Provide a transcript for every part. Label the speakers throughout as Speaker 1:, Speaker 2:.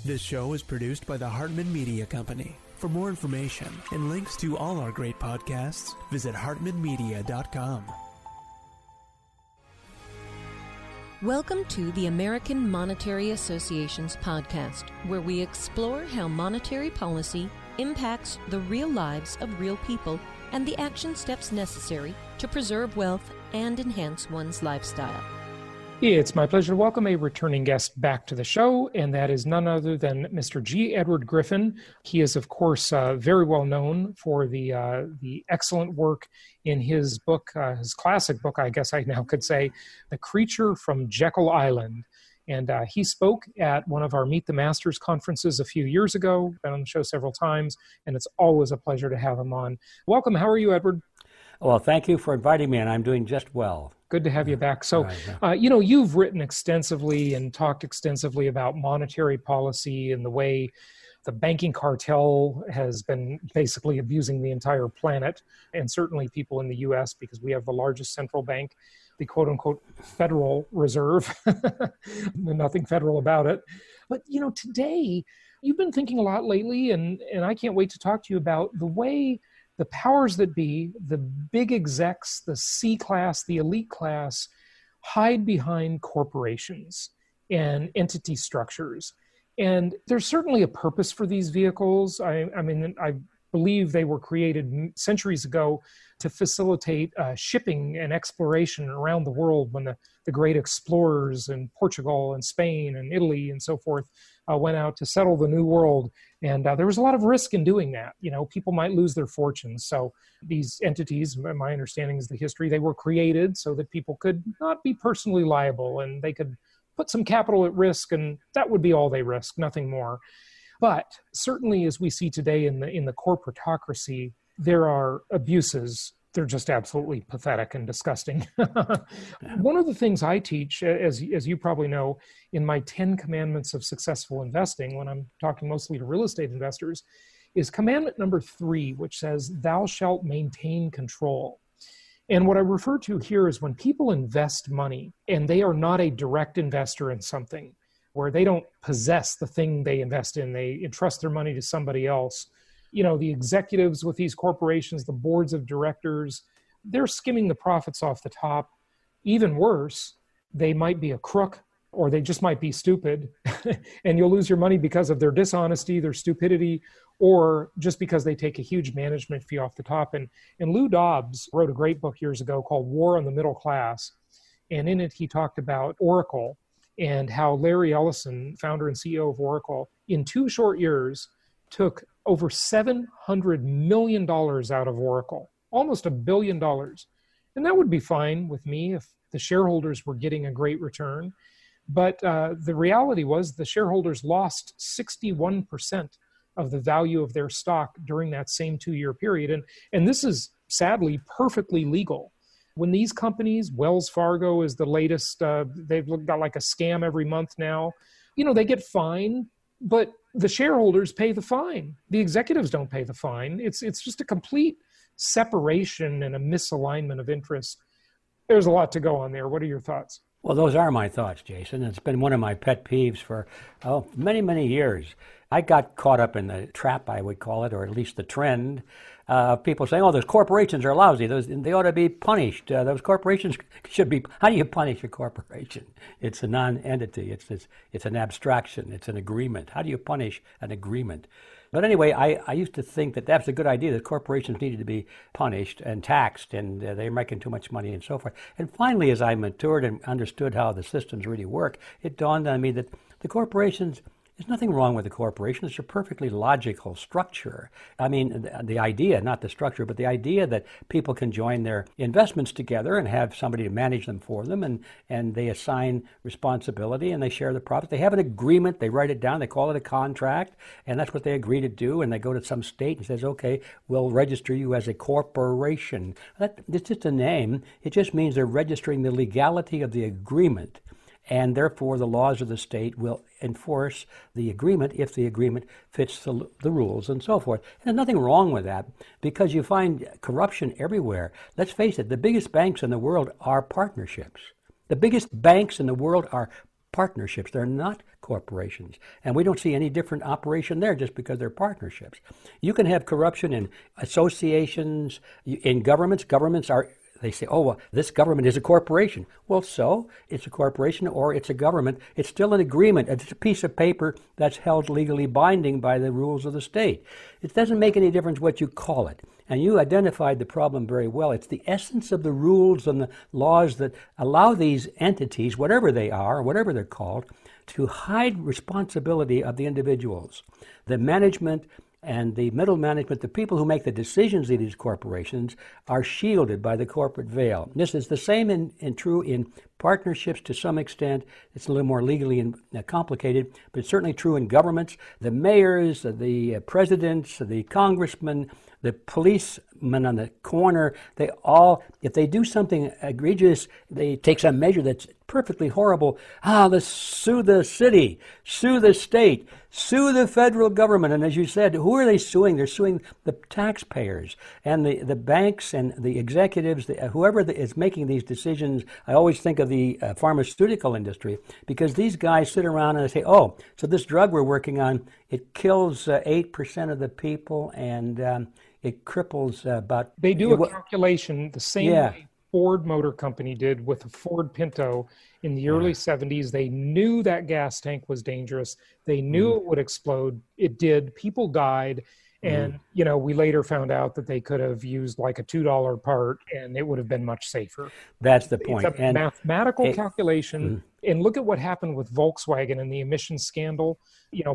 Speaker 1: This show is produced by the Hartman Media Company. For more information and links to all our great podcasts, visit hartmanmedia.com.
Speaker 2: Welcome to the American Monetary Association's podcast, where we explore how monetary policy impacts the real lives of real people and the action steps necessary to preserve wealth and enhance one's lifestyle.
Speaker 3: It's my pleasure to welcome a returning guest back to the show, and that is none other than Mr. G Edward Griffin. He is, of course, very well known for the excellent work in his book, his classic book, I guess I now could say, The Creature from Jekyll Island. And he spoke at one of our Meet the Masters conferences a few years ago, been on the show several times, and it's always a pleasure to have him on. Welcome. How are you, Edward?
Speaker 4: Well, thank you for inviting me, and I'm doing just well.
Speaker 3: Good to have you back. So, you've written extensively and talked extensively about monetary policy and the way the banking cartel has been basically abusing the entire planet, and certainly people in the U.S., because we have the largest central bank, the quote-unquote Federal Reserve. Nothing federal about it. But, today, you've been thinking a lot lately, and I can't wait to talk to you about the way the powers that be, the big execs, the C-class, the elite class, hide behind corporations and entity structures. And there's certainly a purpose for these vehicles. I believe they were created centuries ago to facilitate shipping and exploration around the world when the great explorers in Portugal and Spain and Italy and so forth went out to settle the New World. And there was a lot of risk in doing that. People might lose their fortunes. So these entities, my understanding is the history, they were created so that people could not be personally liable and they could put some capital at risk, and that would be all they risk, nothing more. But certainly, as we see today in the corporatocracy, there are abuses. They're just absolutely pathetic and disgusting. One of the things I teach, as you probably know, in my 10 commandments of successful investing, when I'm talking mostly to real estate investors, is commandment number 3, which says, "Thou shalt maintain control." And what I refer to here is when people invest money and they are not a direct investor in something, where they don't possess the thing they invest in, they entrust their money to somebody else. The executives with these corporations, the boards of directors, they're skimming the profits off the top. Even worse, they might be a crook, or they just might be stupid, and you'll lose your money because of their dishonesty, their stupidity, or just because they take a huge management fee off the top. And Lou Dobbs wrote a great book years ago called War on the Middle Class, and in it he talked about Oracle and how Larry Ellison, founder and CEO of Oracle, in 2 short years took over $700 million out of Oracle, almost $1 billion. And that would be fine with me if the shareholders were getting a great return. But the reality was the shareholders lost 61% of the value of their stock during that same 2-year period. And this is sadly perfectly legal. When these companies, Wells Fargo is the latest, they've got like a scam every month now, they get fined, but the shareholders pay the fine. The executives don't pay the fine. It's just a complete separation and a misalignment of interest. There's a lot to go on there. What are your thoughts?
Speaker 4: Well, those are my thoughts, Jason. It's been one of my pet peeves for many, many years. I got caught up in the trap, I would call it, or at least the trend of people saying, those corporations are lousy. They ought to be punished. Those corporations should be... How do you punish a corporation? It's a non-entity. It's an abstraction. It's an agreement. How do you punish an agreement? But anyway, I used to think that that's a good idea, that corporations needed to be punished and taxed, and they're making too much money and so forth. And finally, as I matured and understood how the systems really work, it dawned on me that the corporations... There's nothing wrong with the corporation. It's a perfectly logical structure. I mean, the idea, not the structure, but the idea that people can join their investments together and have somebody to manage them for them, and they assign responsibility and they share the profits. They have an agreement. They write it down. They call it a contract, and that's what they agree to do. And they go to some state and says, okay, we'll register you as a corporation. It's just a name. It just means they're registering the legality of the agreement. And therefore, the laws of the state will enforce the agreement if the agreement fits the rules and so forth. And there's nothing wrong with that, because you find corruption everywhere. Let's face it, the biggest banks in the world are partnerships. The biggest banks in the world are partnerships. They're not corporations. And we don't see any different operation there just because they're partnerships. You can have corruption in associations, in governments. Governments are, they say, oh, well, this government is a corporation. Well, so it's a corporation or it's a government. It's still an agreement. It's a piece of paper that's held legally binding by the rules of the state. It doesn't make any difference what you call it. And you identified the problem very well. It's the essence of the rules and the laws that allow these entities, whatever they are, whatever they're called, to hide responsibility of the individuals. The management and the middle management, the people who make the decisions in these corporations, are shielded by the corporate veil. This is the same and true in partnerships to some extent. It's a little more legally complicated, but it's certainly true in governments. The mayors, the presidents, the congressmen, the policemen on the corner, they all, if they do something egregious, they take some measure that's perfectly horrible. Let's sue the city, sue the state, sue the federal government. And as you said, who are they suing? They're suing the taxpayers and the banks and the executives, whoever is making these decisions. I always think of the pharmaceutical industry, because these guys sit around and they say, oh, so this drug we're working on, it kills 8% of the people and it cripples about...
Speaker 3: They do a calculation the same way Ford Motor Company did with a Ford Pinto in the early 70s. They knew that gas tank was dangerous. They knew it would explode. It did. People died. And, we later found out that they could have used like a $2 part and it would have been much safer.
Speaker 4: That's the point.
Speaker 3: It's a mathematical calculation. And look at what happened with Volkswagen and the emissions scandal,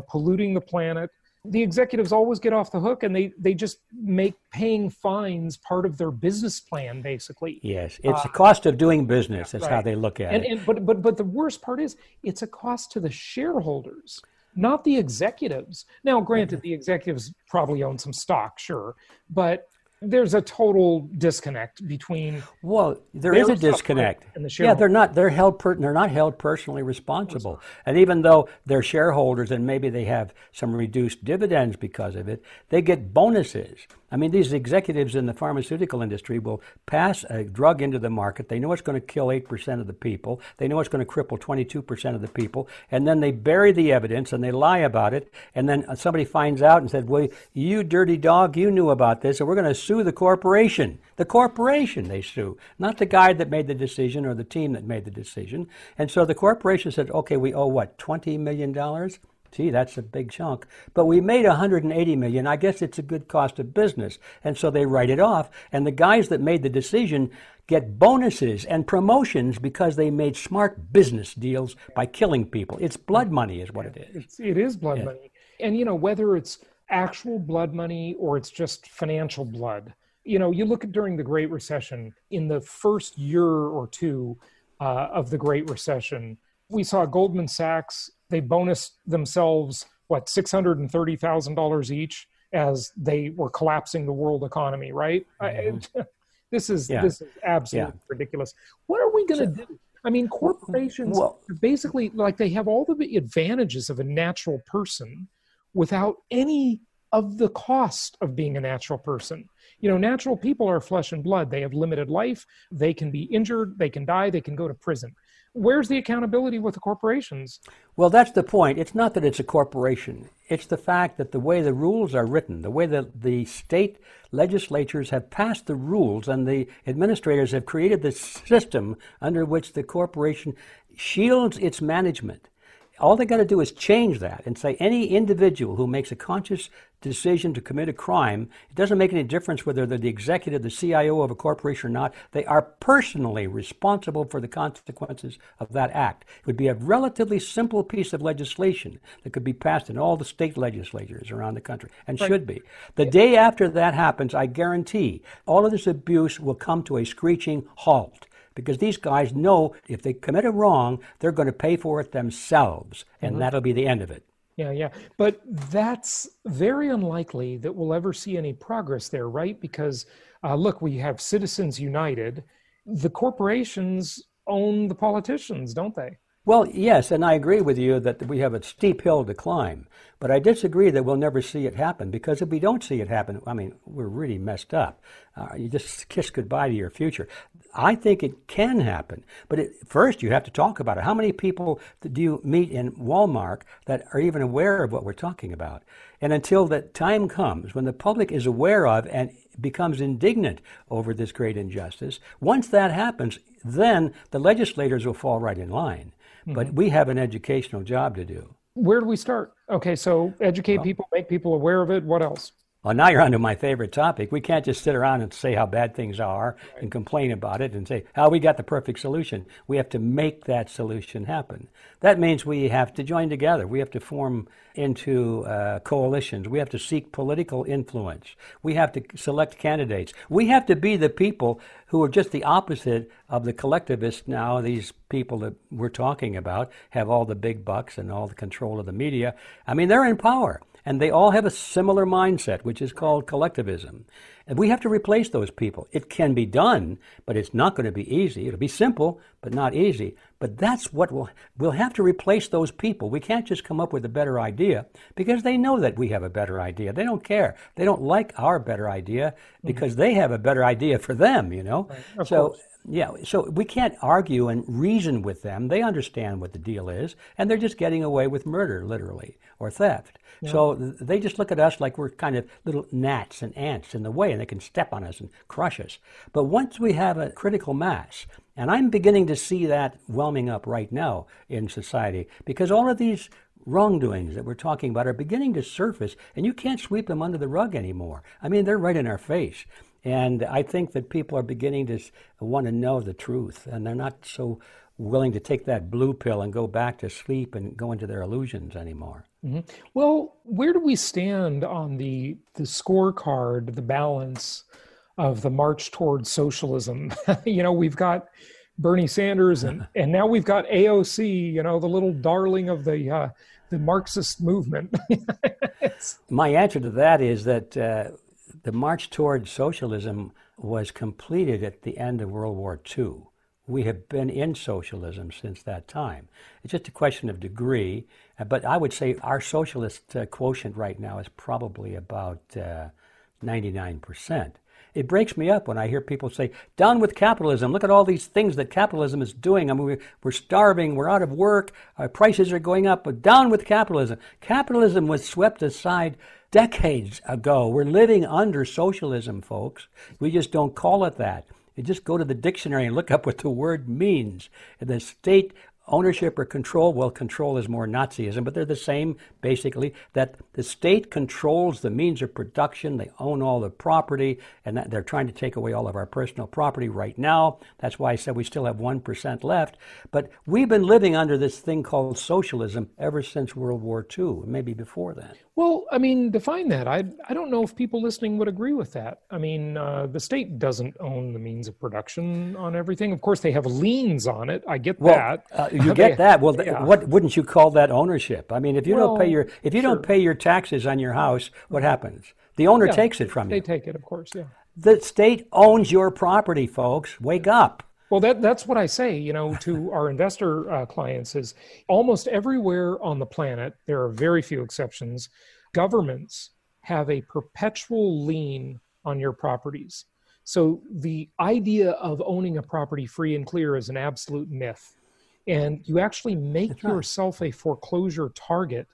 Speaker 3: polluting the planet. The executives always get off the hook, and they just make paying fines part of their business plan, basically.
Speaker 4: Yes, it's the cost of doing business. That's how they look at it.
Speaker 3: But the worst part is it's a cost to the shareholders, not the executives. Now, granted, the executives probably own some stock, sure, but there's a total disconnect between.
Speaker 4: Well, there is a disconnect.
Speaker 3: And the
Speaker 4: shareholders. Yeah, they're not held personally responsible. And even though they're shareholders and maybe they have some reduced dividends because of it, they get bonuses. I mean, these executives in the pharmaceutical industry will pass a drug into the market. They know it's going to kill 8% of the people. They know it's going to cripple 22% of the people. And then they bury the evidence and they lie about it. And then somebody finds out and said, well, you dirty dog, you knew about this, so we're going to sue the corporation. The corporation they sue, not the guy that made the decision or the team that made the decision. And so the corporation said, okay, we owe what, $20 million? Gee, that's a big chunk. But we made $180 million. I guess it's a good cost of business. And so they write it off. And the guys that made the decision get bonuses and promotions because they made smart business deals by killing people. It's blood money is what it is.
Speaker 3: It is blood money. And, whether it's actual blood money or it's just financial blood, you look at during the Great Recession, in the first year or two of the Great Recession, we saw Goldman Sachs, they bonused themselves, $630,000 each as they were collapsing the world economy, right? This is absolutely ridiculous. What are we going to do? I mean, corporations basically, they have all the advantages of a natural person without any of the cost of being a natural person. Natural people are flesh and blood. They have limited life. They can be injured. They can die. They can go to prison. Where's the accountability with the corporations?
Speaker 4: Well, that's the point. It's not that it's a corporation. It's the fact that the way the rules are written, the way that the state legislatures have passed the rules and the administrators have created the system under which the corporation shields its management. All they got to do is change that and say any individual who makes a conscious decision to commit a crime, it doesn't make any difference whether they're the executive, the CIO of a corporation or not, they are personally responsible for the consequences of that act. It would be a relatively simple piece of legislation that could be passed in all the state legislatures around the country, and should be. The day after that happens, I guarantee all of this abuse will come to a screeching halt. Because these guys know if they commit a wrong, they're going to pay for it themselves, and that'll be the end of it.
Speaker 3: Yeah. But that's very unlikely that we'll ever see any progress there, right? Because, look, we have Citizens United. The corporations own the politicians, don't they?
Speaker 4: Well, yes, and I agree with you that we have a steep hill to climb. But I disagree that we'll never see it happen, because if we don't see it happen, I mean, we're really messed up. You just kiss goodbye to your future. I think it can happen. But first, you have to talk about it. How many people do you meet in Walmart that are even aware of what we're talking about? And until that time comes when the public is aware of and becomes indignant over this great injustice, once that happens, then the legislators will fall right in line. But we have an educational job to do.
Speaker 3: Where do we start? Okay, so educate people, make people aware of it. What else?
Speaker 4: Well, now you're on to my favorite topic. We can't just sit around and say how bad things are and complain about it and say, we got the perfect solution. We have to make that solution happen. That means we have to join together. We have to form into coalitions. We have to seek political influence. We have to select candidates. We have to be the people who are just the opposite of the collectivists now. These people that we're talking about have all the big bucks and all the control of the media. I mean, they're in power. And they all have a similar mindset, which is called collectivism. And we have to replace those people. It can be done, but it's not going to be easy. It'll be simple, but not easy. But that's what we'll have to replace those people. We can't just come up with a better idea because they know that we have a better idea. They don't care. They don't like our better idea because they have a better idea for them, you know?
Speaker 3: Right. Of course.
Speaker 4: Yeah, so we can't argue and reason with them. They understand what the deal is, and they're just getting away with murder, literally, or theft. Yeah. So they just look at us like we're kind of little gnats and ants in the way, and they can step on us and crush us. But once we have a critical mass, and I'm beginning to see that whelming up right now in society, because all of these wrongdoings that we're talking about are beginning to surface, and you can't sweep them under the rug anymore. I mean, they're right in our face. And I think that people are beginning to want to know the truth, and they're not so willing to take that blue pill and go back to sleep and go into their illusions anymore.
Speaker 3: Mm-hmm. Well, where do we stand on the scorecard, the balance of the march towards socialism? You know, we've got Bernie Sanders, and now we've got AOC, you know, the little darling of the Marxist movement.
Speaker 4: My answer to that is that the march towards socialism was completed at the end of World War II. We have been in socialism since that time. It's just a question of degree, but I would say our socialist quotient right now is probably about 99%. It breaks me up when I hear people say, down with capitalism. Look at all these things that capitalism is doing. I mean, we're starving, we're out of work, our prices are going up, but down with capitalism. Capitalism was swept aside decades ago. We're living under socialism, folks. We just don't call it that. You just go to the dictionary and look up what the word means. The state ownership or control, well, control is more Nazism, but they're the same, basically, that the state controls the means of production, they own all the property, and that they're trying to take away all of our personal property right now. That's why I said we still have 1% left. But we've been living under this thing called socialism ever since World War II, maybe before that.
Speaker 3: Well, I mean, define that. I don't know if people listening would agree with that. I mean, the state doesn't own the means of production on everything. Of course, they have liens on it. I get that.
Speaker 4: You get that. Well, what wouldn't you call that ownership? I mean, if you don't pay your taxes on your house, what happens? The owner takes it from you.
Speaker 3: They take it, of course. Yeah.
Speaker 4: The state owns your property, folks. Wake up.
Speaker 3: Well, that's what I say, you know, to our investor clients is almost everywhere on the planet, there are very few exceptions, governments have a perpetual lien on your properties. So the idea of owning a property free and clear is an absolute myth. And you actually make yourself a foreclosure target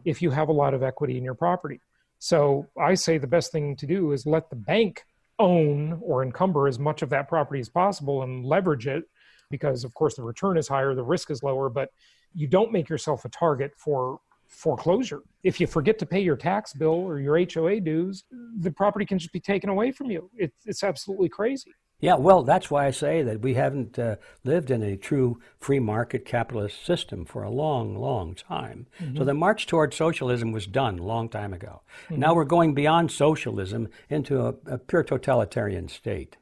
Speaker 3: if you have a lot of equity in your property. So I say the best thing to do is let the bank own or encumber as much of that property as possible and leverage it because, of course, the return is higher, the risk is lower, but you don't make yourself a target for foreclosure. If you forget to pay your tax bill or your HOA dues, the property can just be taken away from you. It's absolutely crazy.
Speaker 4: Yeah, well, that's why I say that we haven't lived in a true free market capitalist system for a long, long time. Mm-hmm. So the march toward socialism was done a long time ago. Mm-hmm. Now we're going beyond socialism into a pure totalitarian state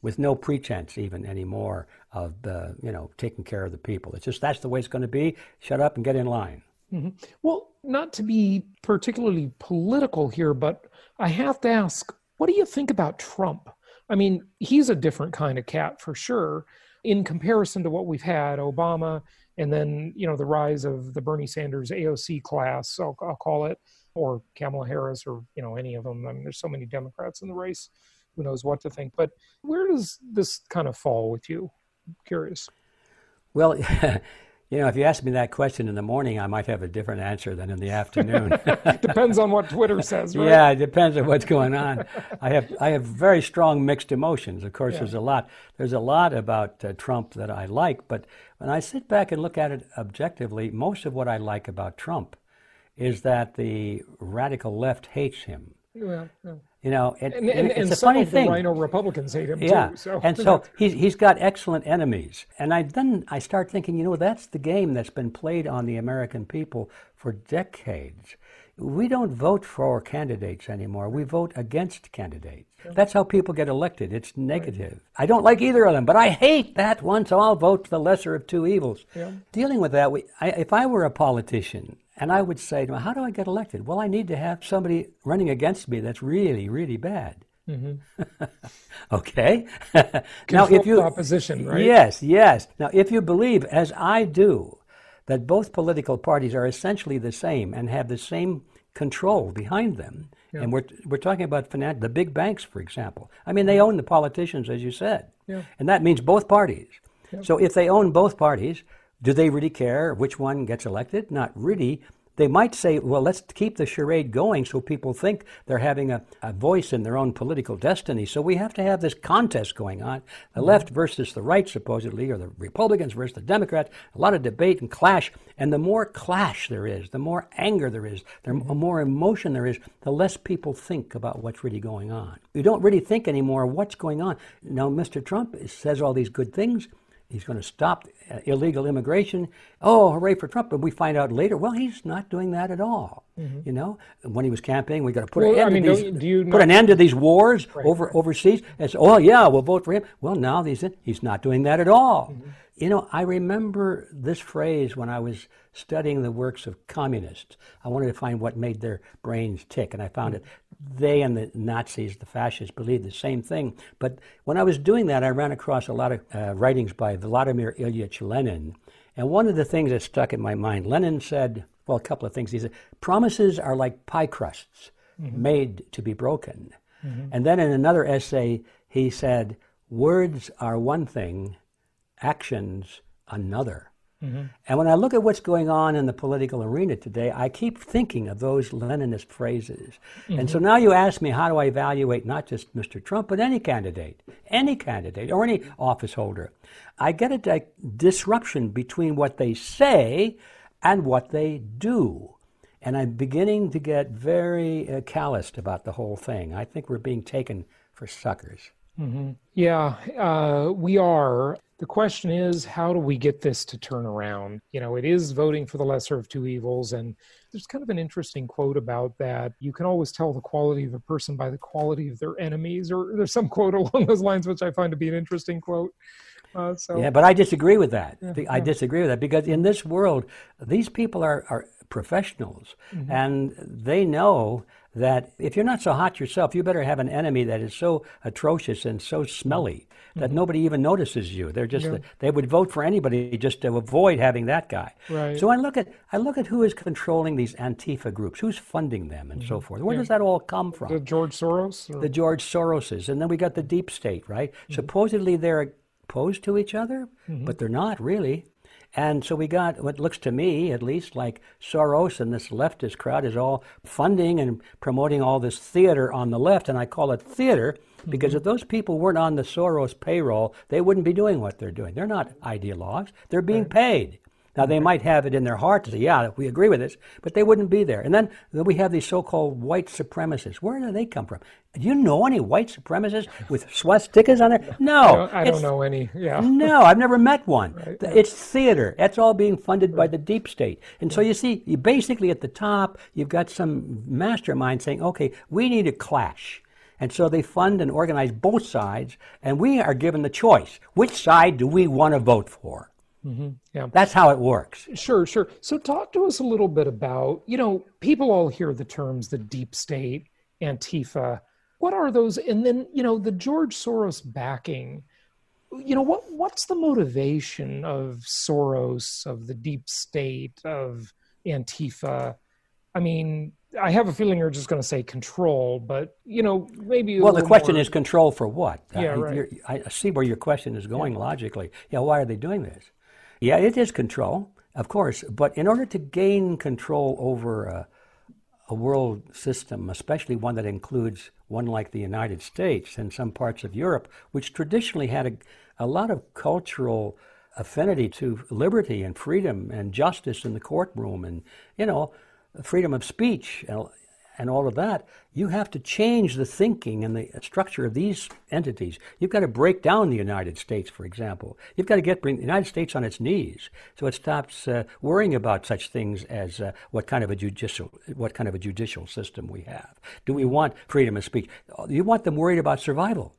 Speaker 4: with no pretense even anymore of taking care of the people. It's just that's the way it's going to be. Shut up and get in line.
Speaker 3: Mm-hmm. Well, not to be particularly political here, but I have to ask, what do you think about Trump? I mean, he's a different kind of cat for sure in comparison to what we've had, Obama, and then, you know, the rise of the Bernie Sanders AOC class, I'll call it, or Kamala Harris, or, you know, any of them. I mean, there's so many Democrats in the race. who knows what to think. But where does this kind of fall with you? I'm curious.
Speaker 4: Well, if you ask me that question in the morning, I might have a different answer than in the afternoon.
Speaker 3: Depends on what Twitter says, right?
Speaker 4: Yeah, it depends on what's going on. I have very strong mixed emotions. Of course, there's a lot about Trump that I like, but when I sit back and look at it objectively, most of what I like about Trump is that the radical left hates him.
Speaker 3: Well,
Speaker 4: it's a
Speaker 3: some
Speaker 4: funny
Speaker 3: of
Speaker 4: thing.
Speaker 3: The Rhino Republicans hate him
Speaker 4: too.
Speaker 3: So.
Speaker 4: And so he's got excellent enemies. And I start thinking, that's the game that's been played on the American people for decades. We don't vote for candidates anymore. We vote against candidates. That's how people get elected. It's negative. I don't like either of them, but I hate that one, so I'll vote for the lesser of two evils. Yeah. Dealing with that, if I were a politician, and I would say, how do I get elected? Well, I need to have somebody running against me that's really, really bad. Mm-hmm. Okay. Now, if you
Speaker 3: opposition, right?
Speaker 4: Yes. Now, if you believe, as I do, that both political parties are essentially the same and have the same control behind them, and we're talking about the big banks, for example. I mean, they own the politicians, as you said, and that means both parties. Yeah. So if they own both parties, do they really care which one gets elected? Not really. They might say, well, let's keep the charade going so people think they're having a voice in their own political destiny. So we have to have this contest going on, the left versus the right, supposedly, or the Republicans versus the Democrats, a lot of debate and clash. And the more clash there is, the more anger there is, the more emotion there is, the less people think about what's really going on. You don't really think anymore what's going on. Now, Mr. Trump says all these good things. He's going to stop illegal immigration. Oh, hooray for Trump. But we find out later, well, he's not doing that at all. Mm-hmm. When he was campaigning, we got to put an end to these wars overseas. And so, we'll vote for him. Well, now he's not doing that at all. Mm-hmm. I remember this phrase when I was studying the works of communists. I wanted to find what made their brains tick, and I found it. They and the Nazis, the fascists, believed the same thing. But when I was doing that, I ran across a lot of writings by Vladimir Ilyich Lenin. And one of the things that stuck in my mind, Lenin said, well, a couple of things. He said, promises are like pie crusts made to be broken. Mm-hmm. And then in another essay, he said, words are one thing, actions another. Mm-hmm. And when I look at what's going on in the political arena today, I keep thinking of those Leninist phrases. Mm-hmm. And so now you ask me, how do I evaluate not just Mr. Trump, but any candidate or any office holder? I get a disruption between what they say and what they do. And I'm beginning to get very calloused about the whole thing. I think we're being taken for suckers.
Speaker 3: Mm-hmm. Yeah, we are. The question is, how do we get this to turn around? It is voting for the lesser of two evils, and there's kind of an interesting quote about that. You can always tell the quality of a person by the quality of their enemies, or there's some quote along those lines, which I find to be an interesting quote.
Speaker 4: Yeah, but I disagree with that. I disagree with that because in this world, these people are professionals, and they know that if you're not so hot yourself, you better have an enemy that is so atrocious and so smelly that nobody even notices you. They're just they would vote for anybody just to avoid having that guy. Right. So I look at who is controlling these Antifa groups, who's funding them, and so forth. Where does that all come from?
Speaker 3: The George Soros?
Speaker 4: The George Soroses, and then we got the deep state, right? Supposedly they're opposed to each other, but they're not really. And so we got what looks to me, at least, like Soros and this leftist crowd is all funding and promoting all this theater on the left. And I call it theater because if those people weren't on the Soros payroll, they wouldn't be doing what they're doing. They're not ideologues. They're being paid. Now, they might have it in their heart to say, yeah, we agree with this, but they wouldn't be there. And then we have these so-called white supremacists. Where do they come from? Do you know any white supremacists with swastikas on there? No.
Speaker 3: I don't know any. Yeah.
Speaker 4: No, I've never met one.
Speaker 3: Right.
Speaker 4: It's theater. That's all being funded by the deep state. And so you see, you basically at the top, you've got some mastermind saying, okay, we need a clash. And so they fund and organize both sides, and we are given the choice. Which side do we want to vote for? Yeah. That's how it works.
Speaker 3: Sure. So talk to us a little bit about, people all hear the terms, the deep state, Antifa. What are those? And then, the George Soros backing, what's the motivation of Soros, of the deep state, of Antifa? I mean, I have a feeling you're just going to say control, but, maybe
Speaker 4: Well, the question is control for what?
Speaker 3: Yeah, right.
Speaker 4: I see where your question is going logically. Yeah, why are they doing this? Yeah, it is control, of course, but in order to gain control over a world system, especially one that includes one like the United States and some parts of Europe, which traditionally had a lot of cultural affinity to liberty and freedom and justice in the courtroom and, freedom of speech and all of that, you have to change the thinking and the structure of these entities. You've got to break down the United States, for example. You've got to bring the United States on its knees so it stops worrying about such things as what kind of a judicial system we have. Do we want freedom of speech? You want them worried about survival.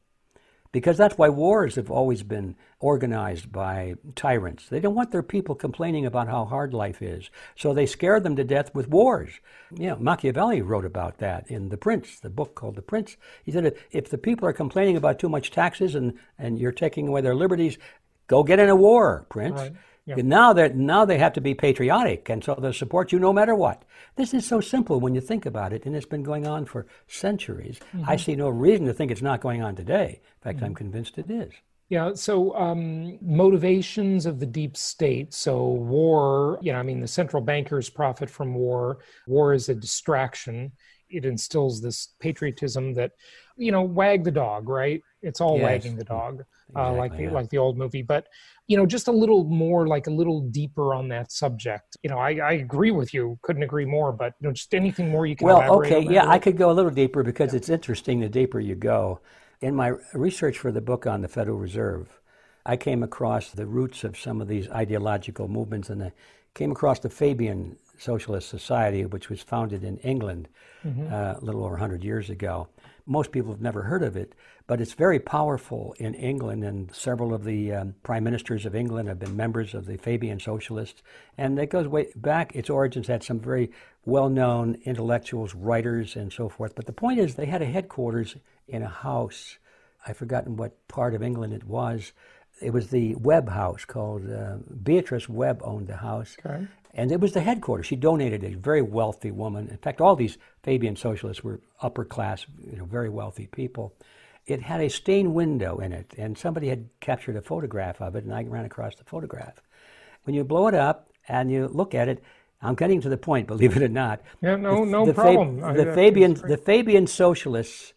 Speaker 4: Because that's why wars have always been organized by tyrants. They don't want their people complaining about how hard life is. So they scare them to death with wars. Machiavelli wrote about that in The Prince, the book called The Prince. He said, if the people are complaining about too much taxes and you're taking away their liberties, go get in a war, Prince. Right. Yeah. Now they have to be patriotic, and so they'll support you no matter what. This is so simple when you think about it, and it's been going on for centuries. Mm-hmm. I see no reason to think it's not going on today. In fact, I'm convinced it is.
Speaker 3: Yeah, so motivations of the deep state. So war, the central bankers profit from war. War is a distraction. It instills this patriotism that, wag the dog, right? It's all wagging the dog, exactly, like the old movie. But, just a little more, like a little deeper on that subject. I agree with you. Couldn't agree more. But just anything more you can elaborate on that?
Speaker 4: Yeah, I could go a little deeper because it's interesting the deeper you go. In my research for the book on the Federal Reserve, I came across the roots of some of these ideological movements, and I came across the Fabian Socialist Society, which was founded in England a little over 100 years ago. Most people have never heard of it, but it's very powerful in England, and several of the prime ministers of England have been members of the Fabian Socialists. And it goes way back. Its origins had some very well-known intellectuals, writers, and so forth. But the point is, they had a headquarters in a house. I've forgotten what part of England it was. It was the Webb House, called Beatrice Webb owned the house. Okay. And it was the headquarters. She donated, a very wealthy woman. In fact, all these Fabian socialists were upper class, very wealthy people. It had a stained window in it, and somebody had captured a photograph of it, and I ran across the photograph. When you blow it up and you look at it, I'm getting to the point, believe it or not.
Speaker 3: Yeah, no problem.
Speaker 4: The Fabian socialists,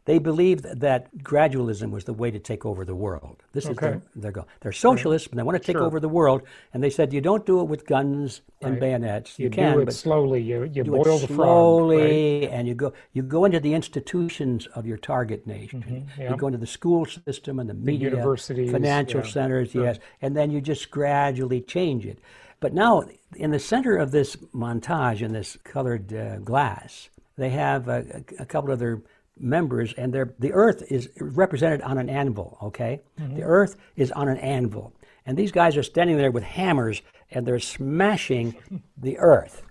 Speaker 4: they believed that gradualism was the way to take over the world. This is their goal. They're socialists, but they want to take over the world. And they said, you don't do it with guns and bayonets.
Speaker 3: You can,
Speaker 4: do
Speaker 3: it slowly. You
Speaker 4: do
Speaker 3: boil
Speaker 4: it
Speaker 3: the frog.
Speaker 4: Slowly, and you go into the institutions of your target nation.
Speaker 3: Mm-hmm, yeah.
Speaker 4: You go into the school system and the media,
Speaker 3: universities,
Speaker 4: financial centers, yes. And then you just gradually change it. But now, in the center of this montage, in this colored glass, they have a couple of their members, and the earth is represented on an anvil, okay? Mm-hmm. The earth is on an anvil. And these guys are standing there with hammers, and they're smashing the earth.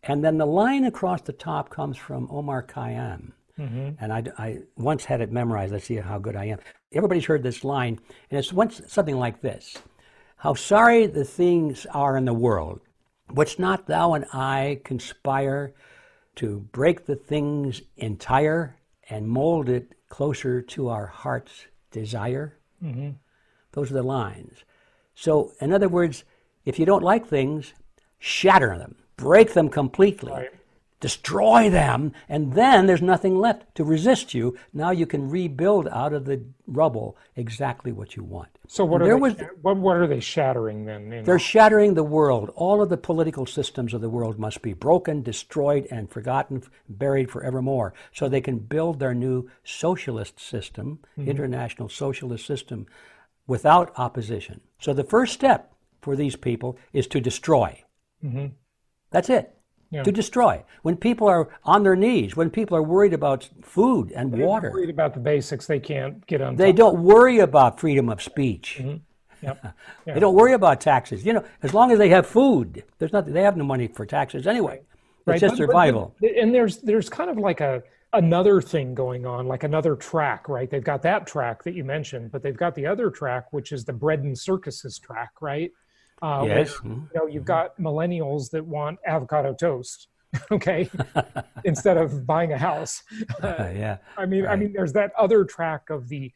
Speaker 4: And then the line across the top comes from Omar Khayyam. Mm-hmm. And I once had it memorized. Let's see how good I am. Everybody's heard this line, and it's something like this. How sorry the things are in the world, which not thou and I conspire to break the things entire and mold it closer to our heart's desire. Mm-hmm. Those are the lines. So, in other words, if you don't like things, shatter them, break them completely, destroy them, and then there's nothing left to resist you. Now you can rebuild out of the rubble exactly what you want.
Speaker 3: So what are they shattering then?
Speaker 4: They're shattering the world. All of the political systems of the world must be broken, destroyed, and forgotten, buried forevermore, so they can build their new socialist system, international socialist system, without opposition. So the first step for these people is to destroy. Mm-hmm. That's it. Yeah. To destroy. When people are on their knees, when people are worried about food and water.
Speaker 3: They're worried about the basics, they can't get on.
Speaker 4: They don't worry about freedom of speech.
Speaker 3: Mm-hmm. Yep. Yeah.
Speaker 4: They don't worry about taxes. As long as they have food, there's nothing. They have no money for taxes anyway. It's just survival.
Speaker 3: And there's kind of like another thing going on, like another track, right? They've got that track that you mentioned, but they've got the other track, which is the bread and circuses track, right?
Speaker 4: Yes.
Speaker 3: Where, you've got millennials that want avocado toast. okay, instead of buying a house.
Speaker 4: Yeah.
Speaker 3: I mean, there's that other track of the,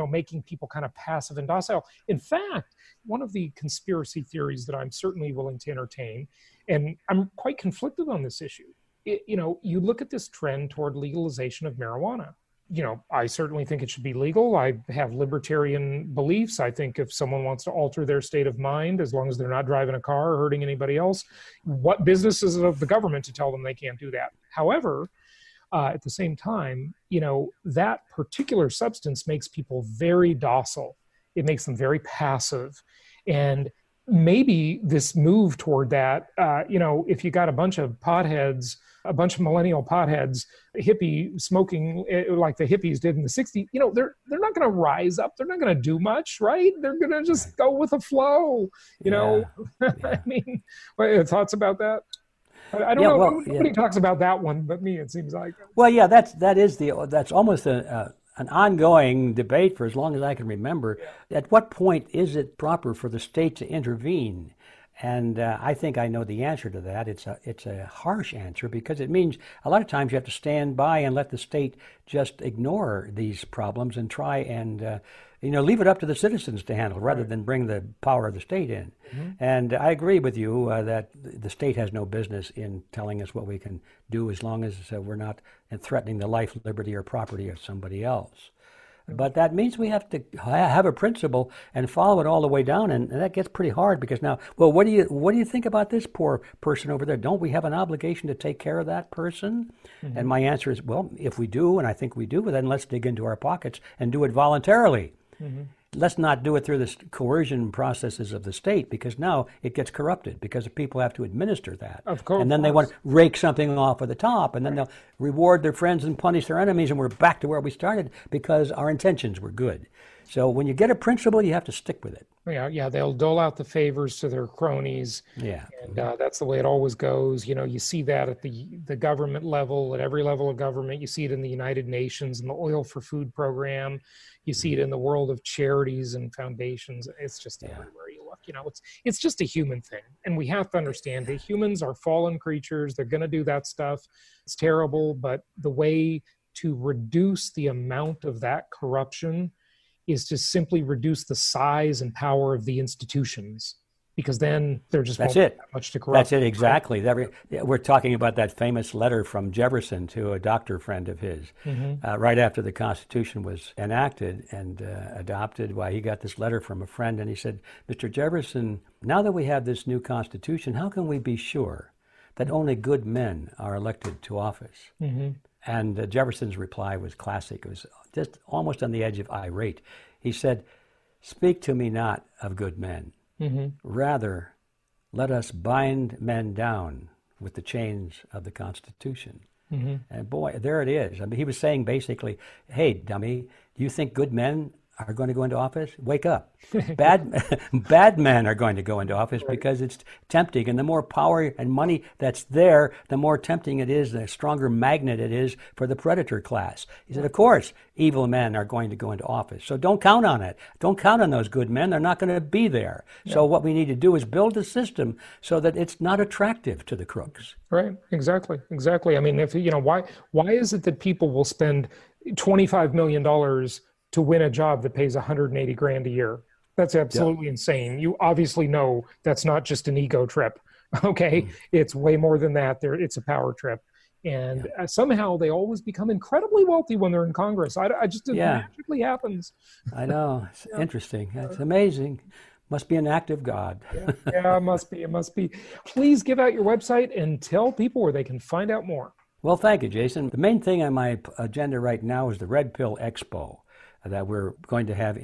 Speaker 3: making people kind of passive and docile. In fact, one of the conspiracy theories that I'm certainly willing to entertain, and I'm quite conflicted on this issue, you look at this trend toward legalization of marijuana. I certainly think it should be legal. I have libertarian beliefs. I think if someone wants to alter their state of mind, as long as they're not driving a car or hurting anybody else, what business is it of the government to tell them they can't do that? However, at the same time, that particular substance makes people very docile. It makes them very passive. And maybe this move toward that, if you got a bunch of millennial potheads, hippie smoking like the hippies did in the 60s, they're not going to rise up. They're not going to do much, right? They're going to just go with the flow, Yeah. I mean, thoughts about that? I don't know. Well, nobody talks about that one, but me, it seems like.
Speaker 4: Well, yeah, that's almost an ongoing debate for as long as I can remember. Yeah. At what point is it proper for the state to intervene? And I think I know the answer to that. It's a harsh answer because it means a lot of times you have to stand by and let the state just ignore these problems and try and leave it up to the citizens to handle rather than bring the power of the state in. Mm-hmm. And I agree with you that the state has no business in telling us what we can do as long as we're not threatening the life, liberty, or property of somebody else. But that means we have to have a principle and follow it all the way down, and that gets pretty hard because now, well, what do you think about this poor person over there? Don't we have an obligation to take care of that person? Mm-hmm. And my answer is, well, if we do, and I think we do, then let's dig into our pockets and do it voluntarily. Mm-hmm. Let's not do it through the coercion processes of the state because now it gets corrupted because people have to administer that.
Speaker 3: Of course.
Speaker 4: And then they want to rake something off of the top and then they'll reward their friends and punish their enemies and we're back to where we started because our intentions were good. So when you get a principle, you have to stick with it.
Speaker 3: Yeah, they'll dole out the favors to their cronies.
Speaker 4: Yeah.
Speaker 3: And that's the way it always goes. You see that at the government level, at every level of government. You see it in the United Nations and the Oil for Food program. You see it in the world of charities and foundations. It's just everywhere you look. It's just a human thing. And we have to understand that humans are fallen creatures. They're going to do that stuff. It's terrible. But the way to reduce the amount of that corruption is to simply reduce the size and power of the institutions, because then there just won't be that much to corrupt.
Speaker 4: That's it, exactly. We're talking about that famous letter from Jefferson to a doctor friend of his, right after the Constitution was enacted and adopted. Why he got this letter from a friend, and he said, "Mr. Jefferson, now that we have this new Constitution, how can we be sure that only good men are elected to office?" Mm-hmm. And Jefferson's reply was classic. It was just almost on the edge of irate. He said, "Speak to me not of good men. Mm-hmm. Rather, let us bind men down with the chains of the Constitution." Mm-hmm. And boy, there it is. I mean, he was saying basically, hey, dummy, do you think good men are going to go into office? Wake up. Bad men are going to go into office because it's tempting. And the more power and money that's there, the more tempting it is, the stronger magnet it is for the predator class. He said, of course, evil men are going to go into office. So don't count on it. Don't count on those good men. They're not going to be there. Yeah. So what we need to do is build a system so that it's not attractive to the crooks.
Speaker 3: Right. Exactly. I mean, why is it that people will spend $25 million to win a job that pays $180,000 a year? That's absolutely insane. You obviously know that's not just an ego trip. Okay. It's way more than that. It's a power trip. And somehow they always become incredibly wealthy when they're in Congress. It magically happens.
Speaker 4: I know. It's interesting. It's amazing. Must be an act of God.
Speaker 3: It must be. It must be. Please give out your website and tell people where they can find out more.
Speaker 4: Well, thank you, Jason. The main thing on my agenda right now is the Red Pill Expo that we're going to have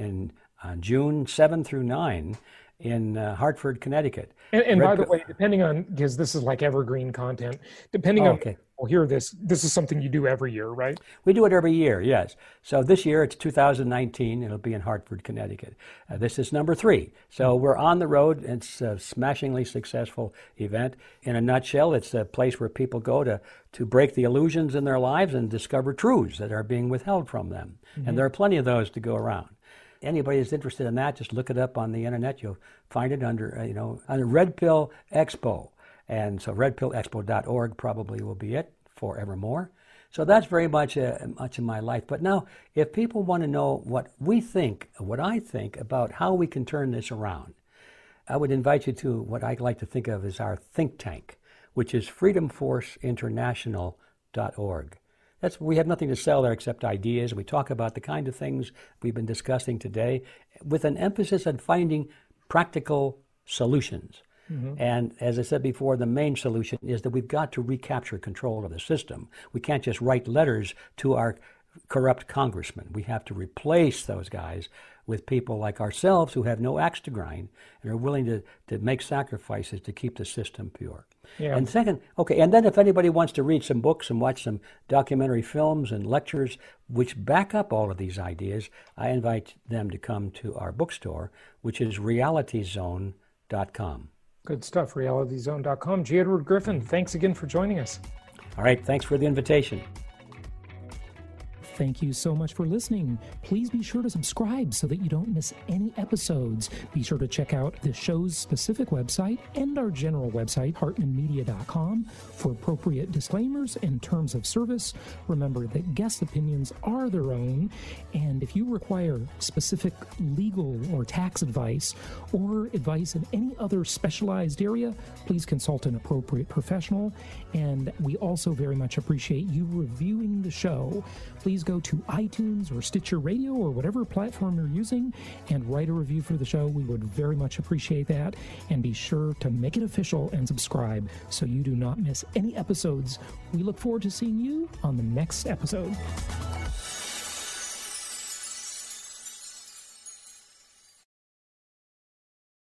Speaker 4: on June 7 through 9 in Hartford, Connecticut.
Speaker 3: And by the way, depending on, because this is like evergreen content, depending on, we'll hear this is something you do every year, right?
Speaker 4: We do it every year, yes. So this year it's 2019. It'll be in Hartford, Connecticut. This is number 3. So we're on the road. It's a smashingly successful event. In a nutshell, it's a place where people go to break the illusions in their lives and discover truths that are being withheld from them. Mm-hmm. And there are plenty of those to go around. Anybody that's interested in that, just look it up on the internet. You'll find it under Red Pill Expo. And so redpillexpo.org probably will be it forevermore. So that's very much much of my life. But now, if people want to know what I think about how we can turn this around, I would invite you to what I like to think of as our think tank, which is freedomforceinternational.org. We have nothing to sell there except ideas. We talk about the kind of things we've been discussing today with an emphasis on finding practical solutions. Mm-hmm. And as I said before, the main solution is that we've got to recapture control of the system. We can't just write letters to our corrupt congressmen. We have to replace those guys with people like ourselves who have no axe to grind and are willing to make sacrifices to keep the system pure. Yeah. And second, and then if anybody wants to read some books and watch some documentary films and lectures which back up all of these ideas, I invite them to come to our bookstore, which is realityzone.com.
Speaker 3: Good stuff, realityzone.com. G Edward Griffin, thanks again for joining us.
Speaker 4: All right, thanks for the invitation.
Speaker 5: Thank you so much for listening. Please be sure to subscribe so that you don't miss any episodes. Be sure to check out the show's specific website and our general website, hartmanmedia.com, for appropriate disclaimers and terms of service. Remember that guest opinions are their own, and if you require specific legal or tax advice or advice in any other specialized area, please consult an appropriate professional. And we also very much appreciate you reviewing the show. Please go to iTunes or Stitcher Radio or whatever platform you're using and write a review for the show. We would very much appreciate that. And be sure to make it official and subscribe so you do not miss any episodes. We look forward to seeing you on the next episode.